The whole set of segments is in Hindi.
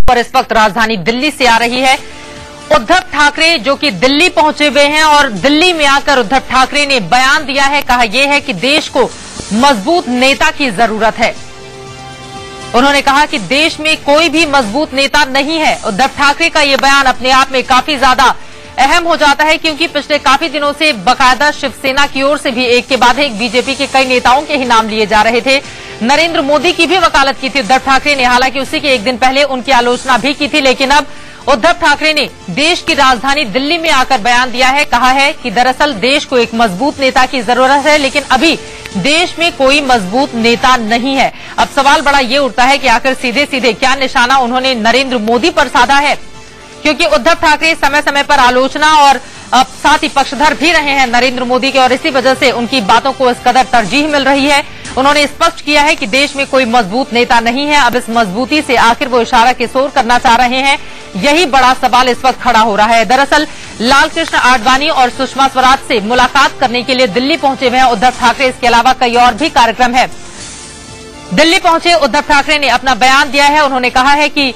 पर इस वक्त राजधानी दिल्ली से आ रही है। उद्धव ठाकरे जो कि दिल्ली पहुंचे हुए हैं और दिल्ली में आकर उद्धव ठाकरे ने बयान दिया है, कहा यह है कि देश को मजबूत नेता की जरूरत है। उन्होंने कहा कि देश में कोई भी मजबूत नेता नहीं है। उद्धव ठाकरे का यह बयान अपने आप में काफी ज्यादा अहम हो जाता है, क्योंकि पिछले काफी दिनों से बाकायदा शिवसेना की ओर से भी एक के बाद एक बीजेपी के कई नेताओं के ही नाम लिए जा रहे थे। नरेंद्र मोदी की भी वकालत की थी उद्धव ठाकरे ने, हालांकि उसी के एक दिन पहले उनकी आलोचना भी की थी। लेकिन अब उद्धव ठाकरे ने देश की राजधानी दिल्ली में आकर बयान दिया है, कहा है कि दरअसल देश को एक मजबूत नेता की जरूरत है, लेकिन अभी देश में कोई मजबूत नेता नहीं है। अब सवाल बड़ा ये उठता है कि आखिर सीधे सीधे क्या निशाना उन्होंने नरेंद्र मोदी पर साधा है, क्योंकि उद्धव ठाकरे समय समय पर आलोचना और साथ ही पक्षधर भी रहे हैं नरेंद्र मोदी के, और इसी वजह से उनकी बातों को इस कदर तरजीह मिल रही है। उन्होंने स्पष्ट किया है कि देश में कोई मजबूत नेता नहीं है। अब इस मजबूती से आखिर वो इशारा किस ओर करना चाह रहे हैं, यही बड़ा सवाल इस वक्त खड़ा हो रहा है। दरअसल लालकृष्ण आडवाणी और सुषमा स्वराज से मुलाकात करने के लिए दिल्ली पहुंचे हुए हैं उद्धव ठाकरे। इसके अलावा कई और भी कार्यक्रम है। दिल्ली पहुंचे उद्धव ठाकरे ने अपना बयान दिया है। उन्होंने कहा है कि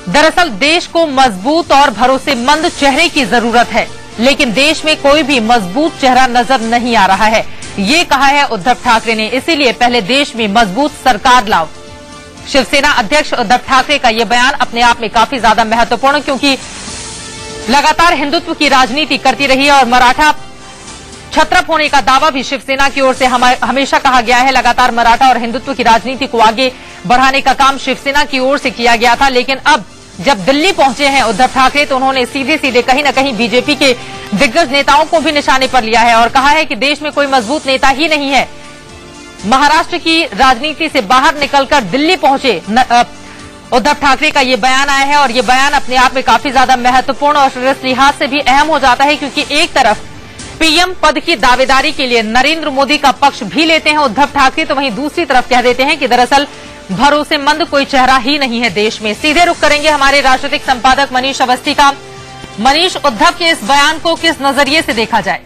दरअसल देश को मजबूत और भरोसेमंद चेहरे की जरूरत है, लेकिन देश में कोई भी मजबूत चेहरा नजर नहीं आ रहा है, ये कहा है उद्धव ठाकरे ने। इसीलिए पहले देश में मजबूत सरकार लाओ। शिवसेना अध्यक्ष उद्धव ठाकरे का यह बयान अपने आप में काफी ज्यादा महत्वपूर्ण, क्योंकि लगातार हिंदुत्व की राजनीति करती रही है और मराठा छत्रप होने का दावा भी शिवसेना की ओर से हमेशा कहा गया है। लगातार मराठा और हिंदुत्व की राजनीति को आगे बढ़ाने का काम शिवसेना की ओर से किया गया था। लेकिन अब जब दिल्ली पहुंचे हैं उद्धव ठाकरे, तो उन्होंने सीधे सीधे कहीं न कहीं बीजेपी के दिग्गज नेताओं को भी निशाने पर लिया है और कहा है कि देश में कोई मजबूत नेता ही नहीं है। महाराष्ट्र की राजनीति से बाहर निकलकर दिल्ली पहुंचे उद्धव ठाकरे का ये बयान आया है, और ये बयान अपने आप में काफी ज्यादा महत्वपूर्ण और इस लिहाज से भी अहम हो जाता है, क्योंकि एक तरफ पीएम पद की दावेदारी के लिए नरेंद्र मोदी का पक्ष भी लेते हैं उद्धव ठाकरे, तो वहीं दूसरी तरफ कह देते हैं कि दरअसल भरोसेमंद कोई चेहरा ही नहीं है देश में। सीधे रुख करेंगे हमारे राजनीतिक संपादक मनीष अवस्थी का। मनीष, उद्धव के इस बयान को किस नजरिए से देखा जाए?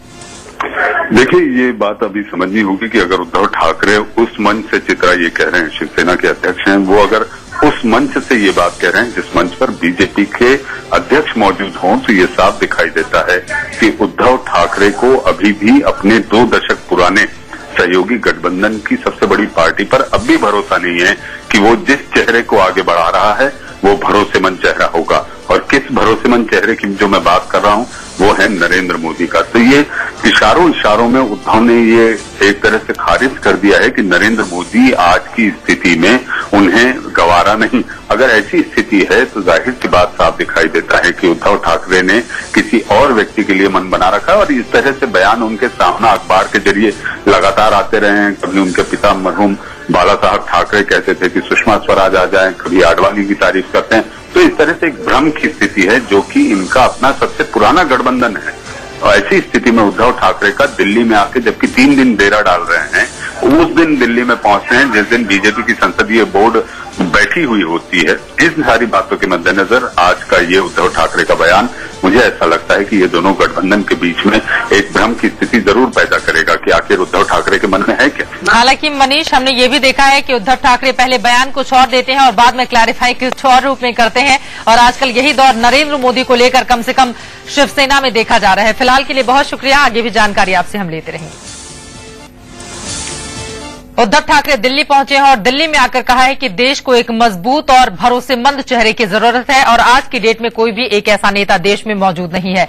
देखिए, ये बात अभी समझनी होगी कि अगर उद्धव ठाकरे उस मंच से चित्रा ये कह रहे हैं, शिवसेना के अध्यक्ष हैं, वो अगर उस मंच से ये बात कह रहे हैं जिस मंच पर बीजेपी के अध्यक्ष मौजूद हों, तो ये साफ दिखाई देता है कि उद्धव ठाकरे को अभी भी अपने 2 दशक पुराने सहयोगी गठबंधन की सबसे बड़ी पार्टी पर अब भी भरोसा नहीं है कि वो जिस चेहरे को आगे बढ़ा रहा है वो भरोसेमंद चेहरा होगा। और किस भरोसेमंद चेहरे की जो मैं बात कर रहा हूं वो है नरेंद्र मोदी का। तो ये इशारों में उद्धव ने ये एक तरह से खारिज कर दिया है कि नरेंद्र मोदी आज की स्थिति में उन्हें गवारा नहीं। अगर ऐसी स्थिति है तो जाहिर सी बात साफ दिखाई देता है कि उद्धव ठाकरे ने किसी और व्यक्ति के लिए मन बना रखा है, और इस तरह से बयान उनके सामने अखबार के जरिए लगातार आते रहे हैं। कभी उनके पिता मरहूम बाला साहब ठाकरे कहते थे कि सुषमा स्वराज आ जाएं, कभी आडवाणी की तारीफ करते हैं। तो इस तरह से एक भ्रम की स्थिति है, जो कि इनका अपना सबसे पुराना गठबंधन है। और ऐसी स्थिति में उद्धव ठाकरे का दिल्ली में आके जबकि 3 दिन डेरा डाल रहे हैं, उस दिन दिल्ली में पहुंचते हैं जिस दिन बीजेपी की संसदीय बोर्ड बैठी हुई होती है। इन सारी बातों के मद्देनजर आज का ये उद्धव ठाकरे का बयान, मुझे ऐसा लगता है कि ये दोनों गठबंधन के बीच में एक भ्रम की स्थिति जरूर पैदा करेगा कि आखिर उद्धव ठाकरे के मन में है क्या। हालांकि मनीष, हमने ये भी देखा है कि उद्धव ठाकरे पहले बयान कुछ और देते हैं और बाद में क्लैरिफाई कुछ और रूप में करते हैं, और आजकल यही दौर नरेंद्र मोदी को लेकर कम से कम शिवसेना में देखा जा रहा है। फिलहाल के लिए बहुत शुक्रिया, आगे भी जानकारी आपसे हम लेते रहेंगे। उद्धव ठाकरे दिल्ली पहुंचे हैं और दिल्ली में आकर कहा है कि देश को एक मजबूत और भरोसेमंद चेहरे की जरूरत है, और आज की डेट में कोई भी एक ऐसा नेता देश में मौजूद नहीं है।